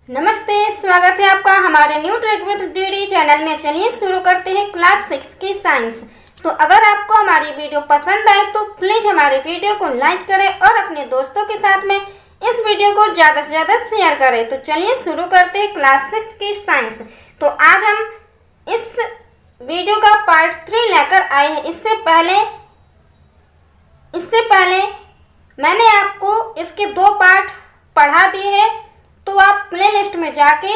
नमस्ते, स्वागत है आपका हमारे new trick with DD channel में। चलिए शुरू करते हैं क्लास 6 की साइंस। तो अगर आपको हमारी वीडियो पसंद आए तो प्लीज़ हमारी वीडियो को लाइक करें और अपने दोस्तों के साथ में इस वीडियो को ज़्यादा से ज़्यादा शेयर करें। तो चलिए शुरू करते हैं क्लास 6 की साइंस। तो आज हम इस वीडियो का पार्ट 3 लेकर आए हैं। इससे पहले मैंने आपको इसके 2 पार्ट पढ़ा दिए हैं, तो आप प्लेलिस्ट में जाके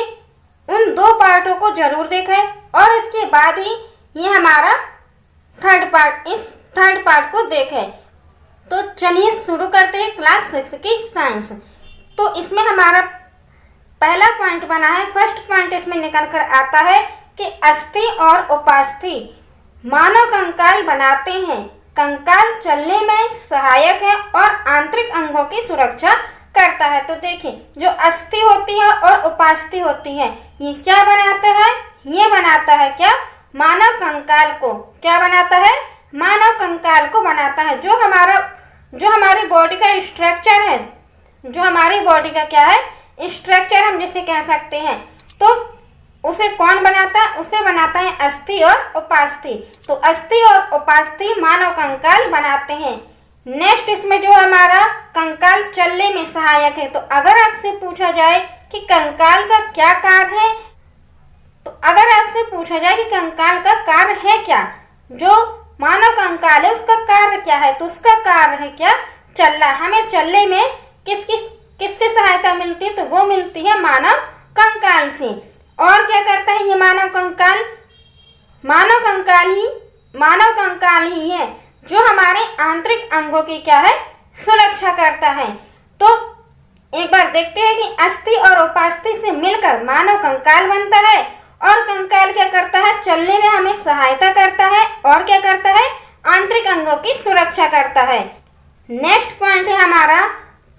उन 2 पार्टों को जरूर देखें और इसके बाद ही ये हमारा इस थर्ड पार्ट को देखें। तो चलिए शुरू करते हैं क्लास 6 की साइंस। तो इसमें हमारा पहला पॉइंट बना है, फर्स्ट पॉइंट इसमें निकल कर आता है कि अस्थि और उपास्थि मानव कंकाल बनाते हैं। कंकाल चलने में सहायक है और आंतरिक अंगों की सुरक्षा करता है। तो देखिए, जो अस्थि होती है और उपास्थि होती है, ये क्या बनाता है? ये बनाता है क्या? मानव कंकाल को। क्या बनाता है? मानव कंकाल को बनाता है। जो हमारी बॉडी का स्ट्रक्चर है, जो हमारी बॉडी का क्या है? स्ट्रक्चर हम जिसे कह सकते हैं, तो उसे कौन बनाता है? उसे बनाता है अस्थि और उपास्थि। तो अस्थि और उपास्थि मानव कंकाल बनाते हैं। नेक्स्ट इसमें जो हमारा कंकाल चलने में सहायक है। तो अगर आपसे पूछा जाए कि कंकाल का क्या कार्य है, तो अगर आपसे पूछा जाए कि कंकाल का कार्य है क्या, जो मानव कंकाल है उसका कार्य क्या है, तो उसका कार्य है क्या? चलना। हमें चलने में किससे सहायता मिलती है? तो वो मिलती है मानव कंकाल से। और क्या करता है ये मानव कंकाल? मानव कंकाल ही है जो हमारे आंतरिक अंगों की क्या है? सुरक्षा करता है। तो एक बार देखते हैं कि अस्थि और उपास्थि से मिलकर मानव कंकाल बनता है। और कंकाल क्या करता है? चलने में हमें सहायता करता है। और क्या करता है? आंतरिक अंगों की सुरक्षा करता है। नेक्स्ट पॉइंट है हमारा,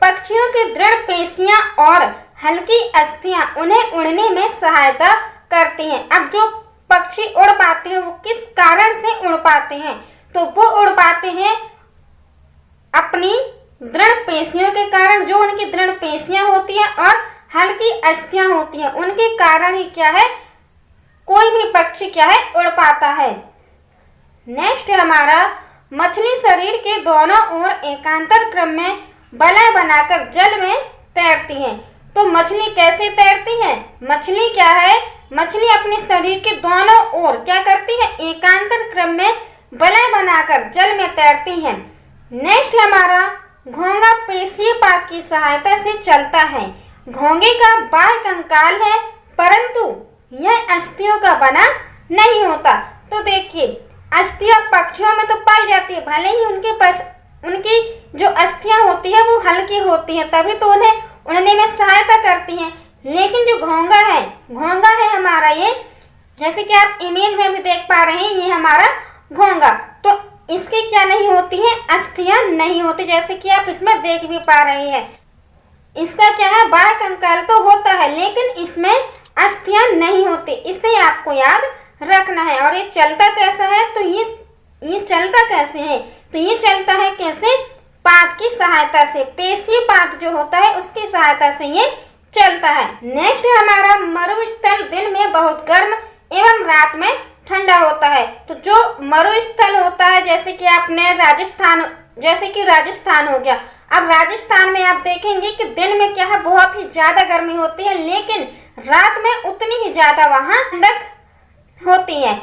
पक्षियों की दृढ़ पेशियां और हल्की अस्थियां उन्हें उड़ने में सहायता करती हैं। अब जो पक्षी उड़ पाते हैं वो किस कारण से उड़ पाते हैं? तो वो उड़ पाते हैं अपनी दृढ़ पेशियों के कारण। जो उनकी दृढ़ पेशियां होती हैं और हल्की अस्थियां होती हैं, उनके कारण ही क्या है? कोई भी पक्षी क्या है? उड़ पाता है। नेक्स्ट है हमारा, मछली शरीर के दोनों ओर एकांतर क्रम में वलय बनाकर जल में तैरती हैं। तो मछली कैसे तैरती है? मछली क्या है? मछली अपने शरीर के दोनों ओर क्या करती है? एकांतर क्रम में वलय बनाकर जल में तैरती हैं। नेक्स्ट हमारा, घोंगा पेशीय पात की सहायता से चलता है। घोंगे का बाह्य कंकाल है, परंतु यह अस्थियों का बना नहीं होता। तो देखिए, अस्थियां पक्षियों में तो पाई जाती है, भले ही उनकी जो अस्थियां होती है वो हल्की होती है, तभी तो उन्हें उड़ने में सहायता करती हैं। लेकिन जो घोंगा है हमारा, ये जैसे कि आप इमेज में भी देख पा रहे हैं, ये हमारा घोंगा, तो इसकी क्या नहीं होती है? अस्थियां नहीं होती, जैसे कि आप इसमें देख भी पा रहे हैं। इसका क्या है? बाह्य कंकाल तो होता है, लेकिन इसमें अस्थियां नहीं होती। इसे आपको याद रखना है। और ये चलता कैसा है? तो ये चलता कैसे है? तो ये चलता है कैसे? पात की सहायता से। पेशीय पात जो होता है उसकी सहायता से ये चलता है। नेक्स्ट है हमारा, मरुस्थल दिन में बहुत गर्म एवं रात में ठंडा होता है। तो जो मरुस्थल होता है, जैसे कि राजस्थान हो गया। अब राजस्थान में आप देखेंगे कि दिन में क्या है? बहुत ही ज्यादा गर्मी होती है, लेकिन रात में उतनी ही ज्यादा वहां ठंडक होती है।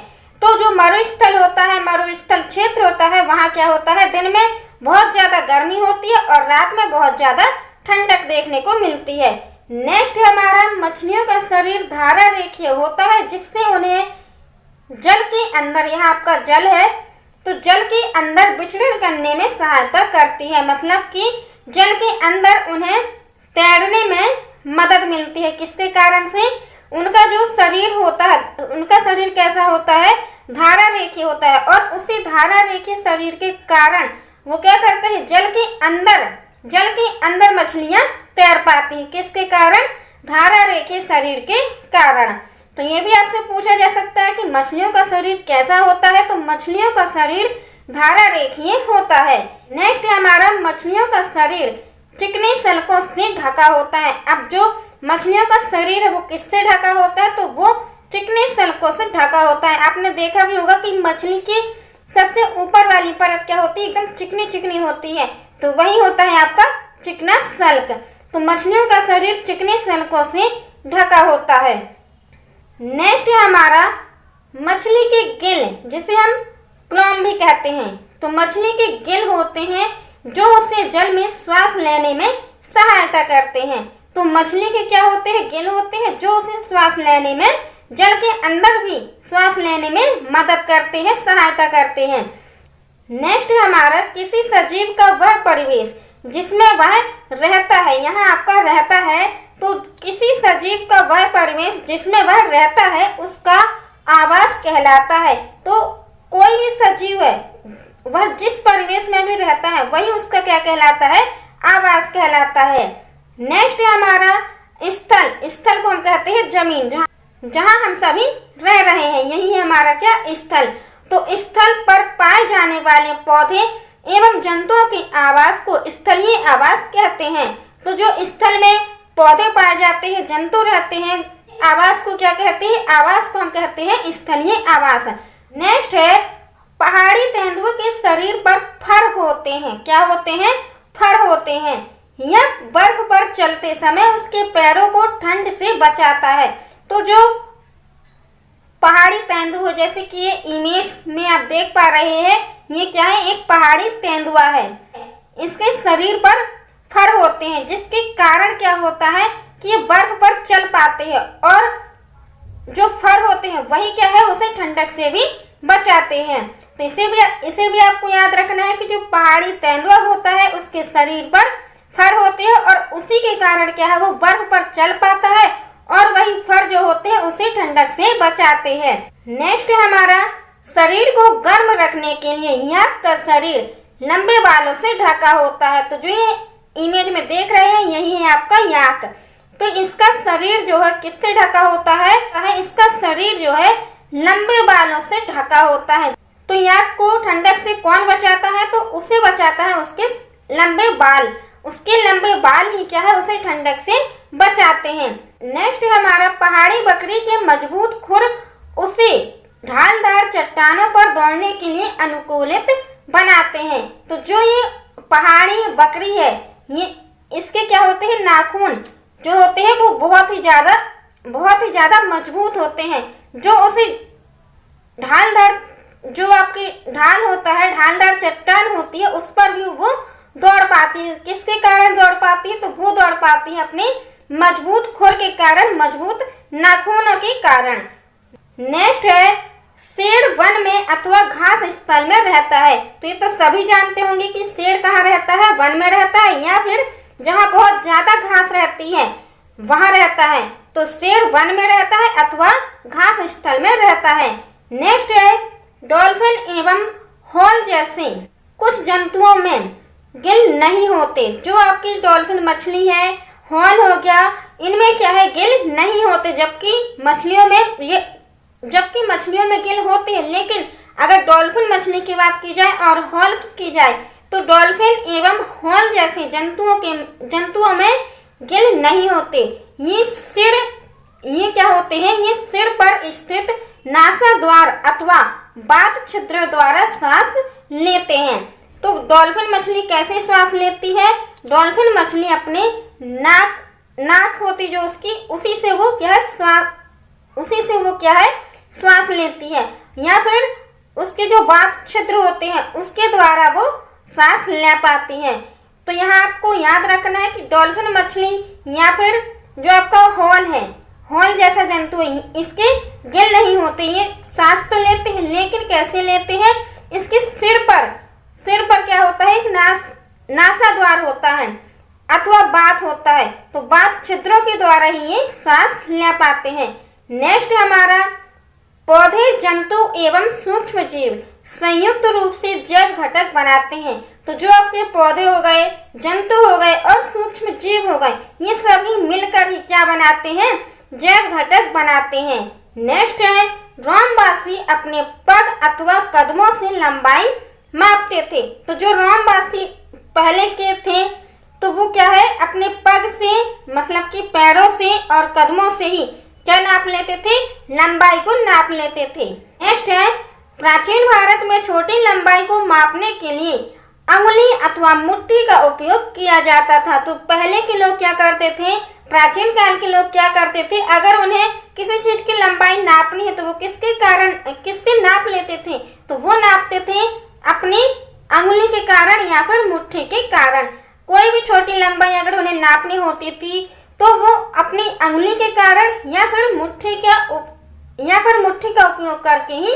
तो जो मरुस्थल होता है, मरुस्थल क्षेत्र होता है, वहां क्या होता है? दिन में बहुत ज्यादा गर्मी होती है और रात में बहुत ज्यादा ठंडक देखने को मिलती है। नेक्स्ट हमारा, मछलियों का शरीर धारा रेखीय होता है, जिससे उन्हें जल के अंदर, यहाँ आपका जल है, तो जल के अंदर विचरण करने में सहायता करती है। मतलब कि जल के अंदर उन्हें तैरने में मदद मिलती है। किसके कारण से? उनका जो शरीर होता है, उनका शरीर कैसा होता है? धारा रेखीय होता है। और उसी धारा रेखीय शरीर के कारण वो क्या करते हैं? जल के अंदर मछलियां तैर पाती हैं। किसके कारण? धारा रेखीय शरीर के कारण। तो ये भी आपसे पूछा जा सकता है कि मछलियों का शरीर कैसा होता है? तो मछलियों का शरीर धारा रेखीय होता है। नेक्स्ट है हमारा, मछलियों का शरीर चिकनी सल्कों से ढका होता है। अब जो मछलियों का शरीर है वो किससे ढका होता है, तो वो चिकने सल्कों से ढका होता है। आपने देखा भी होगा कि मछली की सबसे ऊपर वाली परत क्या होती है, एकदम चिकनी चिकनी होती है, तो वही होता है आपका चिकना सल्क। तो मछलियों का शरीर चिकने सल्कों से ढका होता है। नेक्स्ट है हमारा मछली के गिल, जिसे हम क्लोम भी कहते हैं। तो मछली के गिल होते हैं जो उसे जल में श्वास लेने में सहायता करते हैं। तो मछली के क्या होते हैं, गिल होते हैं जो उसे श्वास लेने में, जल के अंदर भी श्वास लेने में मदद करते हैं, सहायता करते हैं। नेक्स्ट है हमारा किसी सजीव का वह परिवेश जिसमें वह रहता है। यहाँ आपका रहता है, तो किसी सजीव का वह परिवेश जिसमें वह रहता है उसका आवास कहलाता है। तो कोई भी सजीव है वह जिस परिवेश में भी रहता है वही उसका क्या कहलाता है, आवास कहलाता है। नेक्स्ट है हमारा स्थल। स्थल को हम कहते हैं जमीन, जहाँ हम सभी रह रहे हैं, यही है हमारा क्या, स्थल। तो स्थल पर पाए जाने वाले पौधे एवं जंतुओं के आवास को स्थलीय आवास कहते हैं। तो जो स्थल में पौधे पाए जाते हैं, जंतु रहते हैं, आवास को क्या कहते हैं, आवास को हम कहते हैं स्थलीय आवास। नेक्स्ट है पहाड़ी तेंदुए के शरीर पर फर होते हैं। क्या होते हैं, फर होते हैं। यह बर्फ पर चलते समय उसके पैरों को ठंड से बचाता है। तो जो पहाड़ी तेंदुआ, जैसे कि ये इमेज में आप देख पा रहे हैं, ये क्या है, एक पहाड़ी तेंदुआ है। इसके शरीर पर फर होते हैं जिसके कारण क्या होता है कि ये बर्फ पर चल पाते हैं, और जो फर होते हैं वही क्या है, उसे ठंडक से भी बचाते हैं। तो इसे भी आपको याद रखना है कि जो पहाड़ी तेंदुआ होता है उसके शरीर पर फर होते हैं, और उसी के कारण क्या है, वो बर्फ पर चल पाता है, और वही फर जो होते हैं उसे ठंडक से बचाते हैं। नेक्स्ट है हमारा शरीर को गर्म रखने के लिए याक का शरीर लंबे बालों से ढका होता है। तो जो ये इमेज में देख रहे हैं यही है आपका याक। तो इसका शरीर जो है किससे ढका होता है, इसका शरीर जो है लंबे बालों से ढका होता है। तो याक को ठंडक से कौन बचाता है, तो उसे बचाता है उसके लंबे बाल। उसके लंबे बाल ही क्या है, उसे ठंडक से बचाते हैं। नेक्स्ट है हमारा पहाड़ी बकरी के मजबूत खुर उसे ढालदार चट्टानों पर दौड़ने के लिए अनुकूलित बनाते हैं। तो जो ये पहाड़ी बकरी है, ये इसके क्या होते हैं, नाखून जो होते हैं वो बहुत ही ज्यादा मजबूत होते हैं, जो उसे ढालदार, जो आपकी ढाल होता है, ढालदार चट्टान होती है, उस पर भी वो दौड़ पाती है। किसके कारण दौड़ पाती है, तो वो दौड़ पाती है अपने मजबूत खुर के कारण, मजबूत नाखूनों के कारण। नेक्स्ट है शेर वन में अथवा घास स्थल में रहता है। तो ये तो सभी जानते होंगे कि शेर कहाँ रहता है, वन में रहता है, या फिर जहाँ बहुत ज्यादा घास रहती है वहाँ रहता है। तो शेर वन में रहता है अथवा घास स्थल में रहता है। नेक्स्ट है डॉल्फिन एवं हॉल जैसे कुछ जंतुओं में गिल नहीं होते। जो आपकी डॉल्फिन मछली है, हॉल हो गया, इनमें क्या है, गिल नहीं होते, जबकि मछलियों में गिल होते हैं। लेकिन अगर डॉल्फिन मछली की बात की जाए और हॉल की जाए, तो डॉल्फिन एवं हॉल जैसे जंतुओं में गिल नहीं होते। ये क्या होते हैं, ये सिर पर स्थित नासा द्वार अथवा बात छिद्र द्वारा सांस लेते हैं। तो डॉल्फिन मछली कैसे श्वास लेती है, डॉल्फिन मछली अपने नाक होती जो उसकी, उसी से वो क्या है श्वास लेती है, या फिर उसके जो बात छिद्र होते हैं उसके द्वारा वो सांस ले पाती है। तो यहाँ आपको याद रखना है कि डॉल्फिन मछली या फिर जो आपका हॉल है, हॉल जैसा जंतु है, इसके गिल नहीं होते। ये सांस तो लेते हैं, लेकिन कैसे लेते हैं, इसके सिर पर क्या होता है, एक नासा द्वार होता है अथवा बात होता है। तो बात छिद्रों के द्वारा ही ये सांस ले पाते हैं। नेक्स्ट हमारा पौधे, जंतु एवं सूक्ष्म जीव संयुक्त रूप से जैव घटक बनाते हैं। तो जो आपके पौधे हो गए, जंतु हो गए और सूक्ष्म जीव हो गए, ये सभी मिलकर ही क्या बनाते हैं, जैव घटक बनाते हैं। नेक्स्ट है रोमवासी अपने पग अथवा कदमों से लंबाई मापते थे। तो जो रोमवासी पहले के थे, तो वो क्या है, अपने पग से मतलब कि पैरों से और कदमों से ही क्या नाप लेते थे, लंबाई को नाप लेते थे। नेक्स्ट है, प्राचीन भारत में छोटी लंबाई को मापने के लिए अंगुली अथवा मुट्ठी का उपयोग किया जाता था। तो पहले के लोग क्या करते थे, प्राचीन काल के लोग क्या करते थे, अगर उन्हें किसी चीज की लंबाई नापनी है तो वो किससे नाप लेते थे, तो वो नापते थे अपनी अंगुली के कारण या फिर मुट्ठी के कारण। कोई भी छोटी लंबाई अगर उन्हें नापनी होती थी तो वो अपनी अंगुली के कारण या फिर मुट्ठी का उपयोग करके ही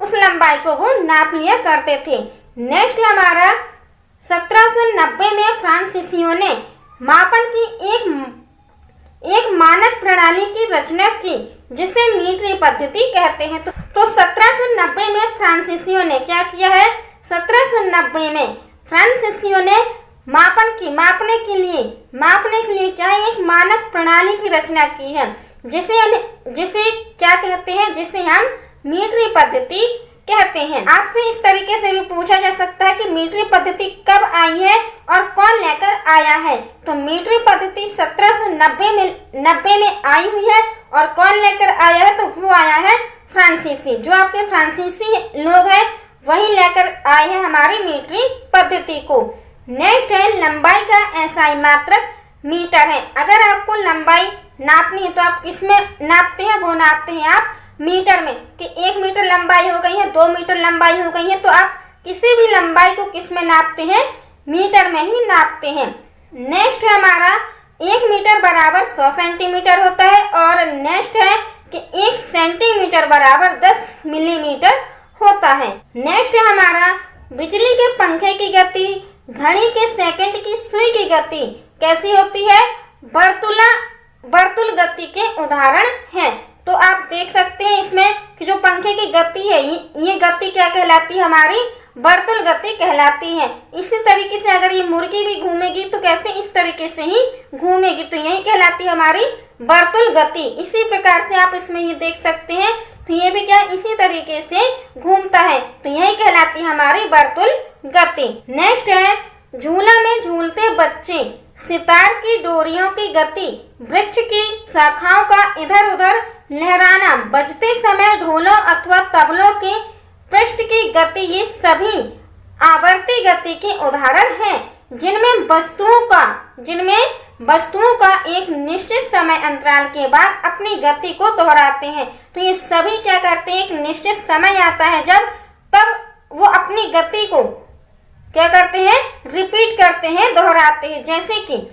उस लंबाई को वो नाप लिया करते थे। नेक्स्ट है हमारा 1790 में फ्रांसीसियों ने मापन की एक मानक प्रणाली की रचना की जिसे मीटरी पद्धति कहते हैं। तो 1790 में फ्रांसीसियों ने क्या किया है, 1790 में फ्रांसीसियों ने मापने के लिए क्या है, एक मानक प्रणाली की रचना की है जिसे क्या कहते हैं, जिसे हम मीटरी पद्धति कहते हैं। आपसे इस तरीके से भी पूछा जा सकता है कि मीटरी पद्धति कब आई है और कौन लेकर आया है। तो मीटरी पद्धति 1790 में आई हुई है और कौन लेकर आया है, तो वो आया है फ्रांसीसी। जो आपके फ्रांसीसी लोग हैं वही लेकर आए हैं हमारी मीटरी पद्धति को। नेक्स्ट है, लंबाई का एसआई मात्रक मीटर है। अगर आपको लंबाई नापनी है तो आप किसमें नापते हैं, वो नापते हैं आप मीटर में, कि 1 मीटर लंबाई हो गई है, 2 मीटर लंबाई हो गई है, तो आप किसी भी लंबाई को किस में नापते हैं, मीटर में ही नापते हैं। नेक्स्ट है हमारा 1 मीटर बराबर 100 सेंटीमीटर होता है और नेक्स्ट है कि 1 सेंटीमीटर बराबर 10 मिलीमीटर होता है। नेक्स्ट है हमारा बिजली के पंखे की गति घड़ी के सेकंड की सुई की गति कैसी होती है, वर्तुल गति के उदाहरण है। तो आप देख सकते हैं इसमें कि जो पंखे की गति है ये गति क्या कहलाती है, हमारी वर्तुल गति कहलाती है। इसी तरीके से अगर ये मुर्गी भी घूमेगी तो कैसे, इस तरीके से ही घूमेगी, तो यही कहलाती है हमारी वर्तुल गति। इसी प्रकार से आप इसमें ये देख सकते हैं, तो ये भी क्या इसी तरीके से घूमता है, तो यही कहलाती है हमारी वर्तुल गति। नेक्स्ट है, झूला में झूलते बच्चे, सितार की डोरियों की गति, वृक्ष की शाखाओं का इधर उधर लहराना, बजते समय ढोलों अथवा तबलों के पृष्ठ की गति, ये सभी आवर्ती गति के उदाहरण हैं जिनमें वस्तुओं का एक निश्चित समय अंतराल के बाद अपनी गति को दोहराते हैं। तो ये सभी क्या करते हैं, एक निश्चित समय आता है तब वो अपनी गति को क्या करते हैं, रिपीट करते हैं, दोहराते हैं। जैसे कि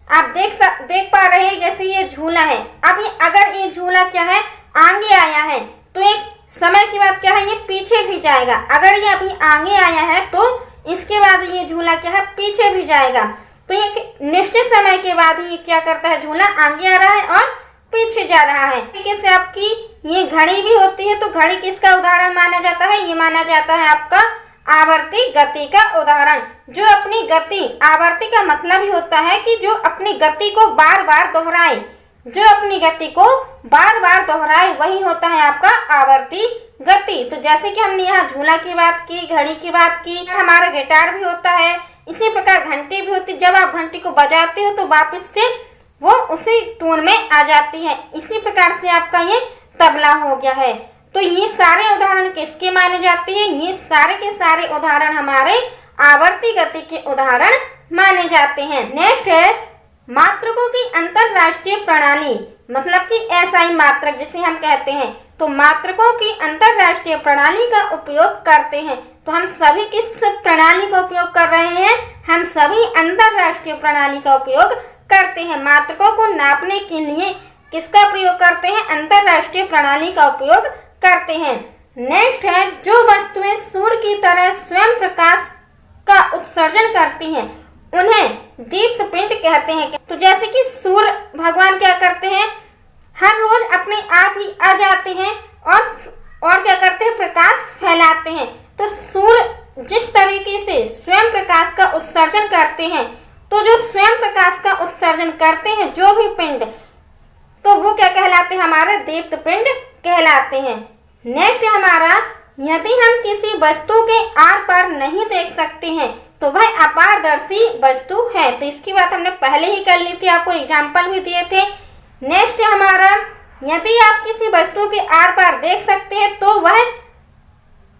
आप देख पा रहे हैं, जैसे ये झूला है, अब अगर ये झूला क्या है, आगे आया है तो एक समय के बाद क्या है, ये पीछे भी जाएगा। अगर ये अभी आगे आया है तो इसके बाद ये झूला क्या है, पीछे भी जाएगा। तो एक निश्चित समय के बाद ये क्या करता है, झूला आगे आ रहा है और पीछे जा रहा है। तरीके से आपकी ये घड़ी भी होती है, तो घड़ी किसका उदाहरण माना जाता है, ये माना जाता है आपका आवर्ती गति का उदाहरण। जो अपनी गति, आवर्ती का मतलब ही होता है कि जो अपनी गति को बार बार दोहराए, वही होता है आपका आवर्ती गति। तो जैसे कि हमने यहाँ झूला की बात की, घड़ी की बात की, हमारा गिटार भी होता है, इसी प्रकार घंटी भी होती है। जब आप घंटी को बजाते हो तो वापस से वो उसी टून में आ जाती है। इसी प्रकार से आपका ये तबला हो गया है। तो ये सारे उदाहरण किसके माने जाते हैं, ये सारे के सारे उदाहरण हमारे आवर्ती गति के उदाहरण माने जाते हैं। नेक्स्ट है, मात्रकों की अंतरराष्ट्रीय प्रणाली, मतलब कि एसआई मात्रक जिसे हम कहते हैं। तो मात्रकों की अंतरराष्ट्रीय प्रणाली का उपयोग करते हैं। तो हम सभी किस प्रणाली का उपयोग कर रहे हैं, हम सभी अंतरराष्ट्रीय प्रणाली का उपयोग करते हैं। मात्रकों को नापने के लिए किसका प्रयोग करते हैं, अंतरराष्ट्रीय प्रणाली का उपयोग करते हैं। नेक्स्ट है, जो वस्तुएं सूर्य की तरह स्वयं प्रकाश का उत्सर्जन करती हैं उन्हें दीप्त पिंड कहते हैं। तो जैसे कि सूर्य भगवान क्या करते हैं, हर रोज अपने आप ही आ जाते हैं और क्या करते हैं, प्रकाश फैलाते हैं। तो सूर्य जिस तरीके से स्वयं प्रकाश का उत्सर्जन करते हैं, तो जो स्वयं प्रकाश का उत्सर्जन करते हैं जो भी पिंड, तो वो क्या कहलाते हैं, हमारे दीप्त पिंड कहलाते हैं। नेक्स्ट है हमारा, यदि हम किसी वस्तु के आर पार नहीं देख सकते हैं तो वह अपारदर्शी वस्तु है। तो इसकी बात हमने पहले ही कर ली थी, आपको एग्जाम्पल भी दिए थे। नेक्स्ट हमारा, यदि आप किसी वस्तु के आर पार देख सकते हैं तो वह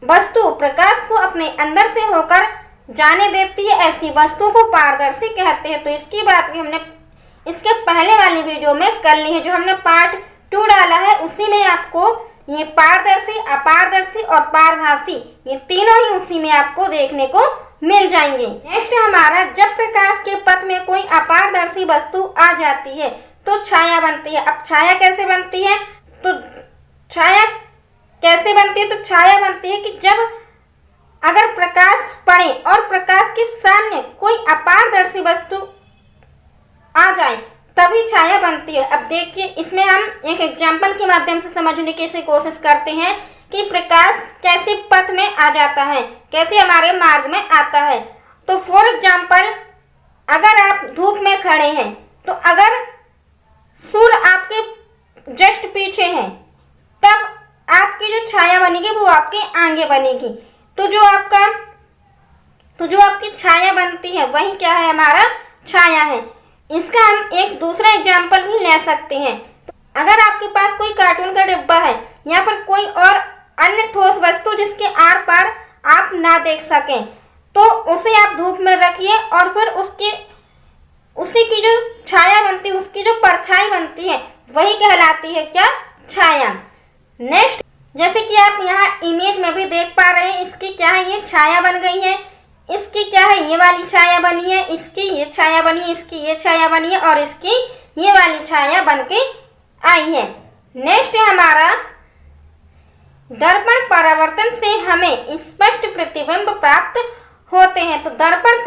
वस्तु प्रकाश को अपने अंदर से होकर जाने देती है, ऐसी वस्तु को पारदर्शी कहते हैं। तो इसकी बात भी हमने इसके पहले वाली वीडियो में कर ली है, जो हमने पार्ट 2 डाला है, उसी में आपको ये पारदर्शी, अपारदर्शी और पारभासी, ये तीनों ही उसी में आपको देखने को मिल जाएंगे। नेक्स्ट हमारा, जब प्रकाश के पथ में कोई अपारदर्शी वस्तु आ जाती है तो छाया बनती है। अब छाया कैसे बनती है? तो छाया कैसे बनती है? तो छाया बनती है कि जब अगर प्रकाश पड़े और प्रकाश के सामने कोई अपारदर्शी वस्तु आ जाए तभी छाया बनती है। अब देखिए, इसमें हम एक एग्जाम्पल के माध्यम से समझने की कोशिश करते हैं कि प्रकाश कैसे पथ में आ जाता है, कैसे हमारे मार्ग में आता है। तो फॉर एग्जाम्पल, अगर आप धूप में खड़े हैं तो अगर सूर्य आपके जस्ट पीछे है तब आपकी जो छाया बनेगी वो आपके आगे बनेगी। तो जो आपकी छाया बनती है वही क्या है? हमारा छाया है। इसका हम एक दूसरा एग्जाम्पल भी ले सकते हैं। तो अगर आपके पास कोई कार्टून का डिब्बा है या फिर कोई और अन्य ठोस वस्तु जिसके आर पार आप ना देख सकें, तो उसे आप धूप में रखिए और फिर उसी की जो छाया बनती है, उसकी जो परछाई बनती है, वही कहलाती है क्या? छाया। नेक्स्ट, जैसे कि आप यहाँ इमेज में भी देख पा रहे हैं, इसकी क्या है? ये छाया बन गई है। इसकी क्या है? ये वाली छाया बनी है। इसकी ये छाया बनी है, इसकी ये छाया बनी है और इसकी ये वाली छाया बन के आई है। नेक्स्ट है हमारा, दर्पण परावर्तन से हमें स्पष्ट प्रतिबिंब प्राप्त होते हैं। तो दर्पण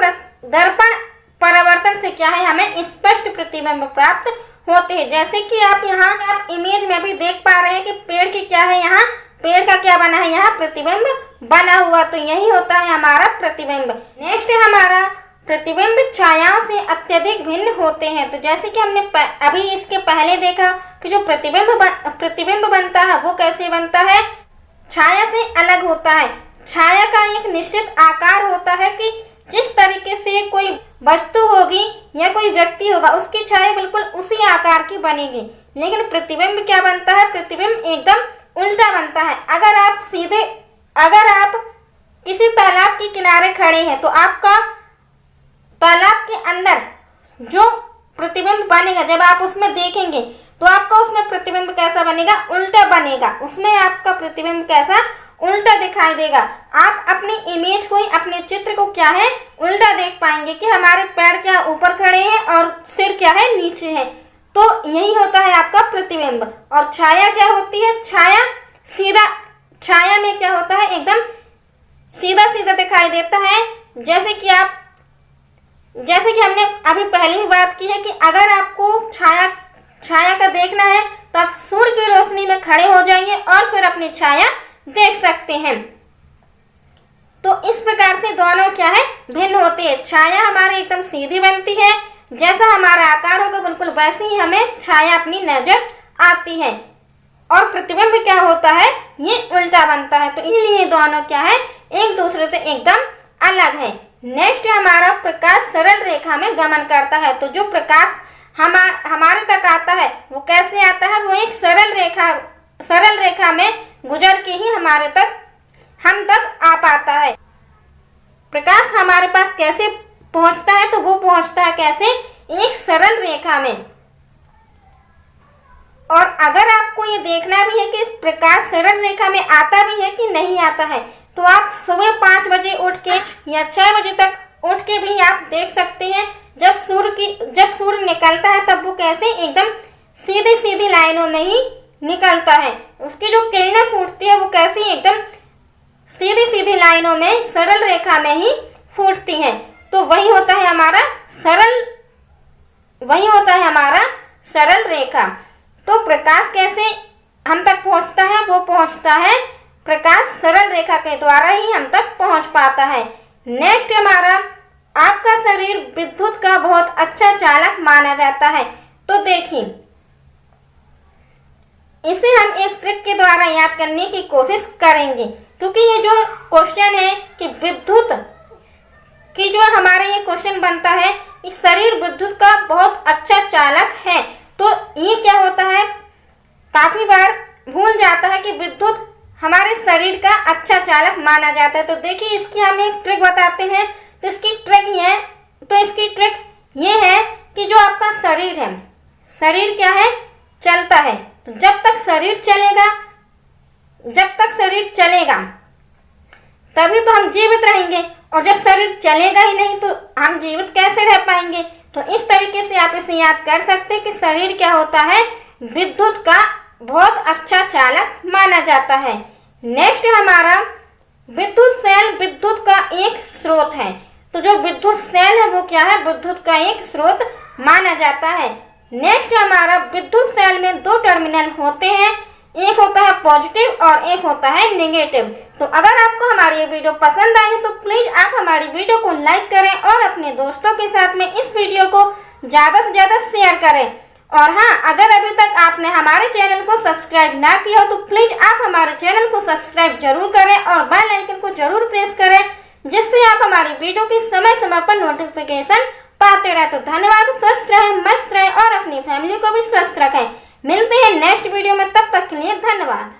परावर्तन से क्या है? हमें स्पष्ट प्रतिबिंब प्राप्त होते हैं। जैसे कि आप यहाँ आप इमेज में भी देख पा रहे हैं कि पेड़ की क्या है, यहाँ पेड़ का क्या बना है? यहाँ प्रतिबिंब बना हुआ। तो यही होता है हमारा प्रतिबिंब। नेक्स्ट है हमारा, प्रतिबिंब छायाओं से अत्यधिक भिन्न होते हैं। तो जैसे कि हमने अभी इसके पहले देखा कि जो प्रतिबिंब बनता है वो कैसे बनता है? छाया से अलग होता है। छाया का एक निश्चित आकार होता है कि जिस तरीके से कोई वस्तु होगी या कोई व्यक्ति होगा उसकी छाया बिल्कुल उसी आकार की बनेगी। लेकिन प्रतिबिंब क्या बनता है? प्रतिबिंब एकदम उल्टा बनता है। अगर आप किसी तालाब के किनारे खड़े हैं तो आपका तालाब के अंदर जो प्रतिबिंब बनेगा, जब आप उसमें देखेंगे तो आपका उसमें प्रतिबिंब कैसा बनेगा? उल्टा बनेगा। उसमें आपका प्रतिबिंब कैसा? उल्टा दिखाई देगा। आप अपनी इमेज को ही, अपने चित्र को क्या है? उल्टा देख पाएंगे कि हमारे पैर क्या ऊपर खड़े हैं और सिर क्या है? नीचे है। तो यही होता है आपका प्रतिबिंब। और छाया क्या होती है? छाया में क्या होता है? एकदम सीधा सीधा दिखाई देता है। जैसे कि हमने अभी पहले भी बात की है कि अगर आपको छाया का देखना है तो आप सूर्य की रोशनी में खड़े हो जाइए और फिर अपनी छाया देख सकते हैं। तो इस प्रकार से दोनों क्या है? भिन्न होते हैं। छाया हमारी एकदम सीधी बनती है, जैसा हमारा आकार होगा बिल्कुल वैसे ही हमें छाया अपनी नजर आती है। और प्रतिबिंब क्या होता है? ये उल्टा बनता है। तो इसलिए दोनों क्या है? एक दूसरे से एकदम अलग है। नेक्स्ट हमारा, प्रकाश सरल रेखा में गमन करता है। तो जो प्रकाश हमारे तक आता है वो कैसे आता है? वो एक सरल रेखा में गुजर के ही हम तक आ पाता है। प्रकाश हमारे पास कैसे पहुंचता है? तो वो पहुंचता है कैसे? एक सरल रेखा में। और अगर आपको ये देखना भी है कि प्रकाश सरल रेखा में आता भी है कि नहीं आता है, तो आप सुबह 5 बजे उठ के या 6 बजे तक उठ के भी आप देख सकते हैं। जब सूर्य निकलता है तब वो कैसे? एकदम सीधी सीधी लाइनों में ही निकलता है। उसकी जो किरणें फूटती है वो कैसी? एकदम सीधी सीधी लाइनों में, सरल रेखा में ही फूटती हैं। तो वही होता है हमारा सरल रेखा। तो प्रकाश कैसे हम तक पहुंचता है? वो पहुंचता है प्रकाश सरल रेखा के द्वारा ही हम तक पहुंच पाता है। नेक्स्ट हमारा, आपका शरीर विद्युत का बहुत अच्छा चालक माना जाता है। तो देखिए, इसे हम एक ट्रिक के द्वारा याद करने की कोशिश करेंगे, क्योंकि ये जो क्वेश्चन है कि विद्युत कि जो हमारा ये क्वेश्चन बनता है कि शरीर विद्युत का बहुत अच्छा चालक है, तो ये क्या होता है, काफ़ी बार भूल जाता है कि विद्युत हमारे शरीर का अच्छा चालक माना जाता है। तो देखिए इसकी हम एक ट्रिक बताते हैं। तो इसकी ट्रिक ये है कि जो आपका शरीर है, शरीर क्या है, चलता है। तो जब तक शरीर चलेगा तभी तो हम जीवित रहेंगे, और जब शरीर चलेगा ही नहीं तो हम जीवित कैसे रह पाएंगे। तो इस तरीके से आप इसे याद कर सकते हैं कि शरीर क्या होता है, विद्युत का बहुत अच्छा चालक माना जाता है। नेक्स्ट हमारा विद्युत सेल विद्युत का एक स्रोत है। तो जो विद्युत सेल है वो क्या है, विद्युत का एक स्रोत माना जाता है। नेक्स्ट हमारा विद्युत सेल में दो टर्मिनल होते हैं, एक होता है पॉजिटिव और एक होता है नेगेटिव। तो अगर आपको हमारी ये वीडियो पसंद आई तो प्लीज़ आप हमारी वीडियो को लाइक करें और अपने दोस्तों के साथ में इस वीडियो को ज़्यादा से ज़्यादा शेयर करें। और हाँ, अगर अभी तक आपने हमारे चैनल को सब्सक्राइब ना किया हो तो प्लीज़ आप हमारे चैनल को सब्सक्राइब जरूर करें और बेल आइकन को जरूर प्रेस करें, जिससे आप हमारी वीडियो की समय समय पर नोटिफिकेशन पाते रहे। तो धन्यवाद, स्वस्थ रहें, मस्त रहें और अपनी फैमिली को भी स्वस्थ रखें। मिलते हैं नेक्स्ट वीडियो में, तब तक के लिए धन्यवाद।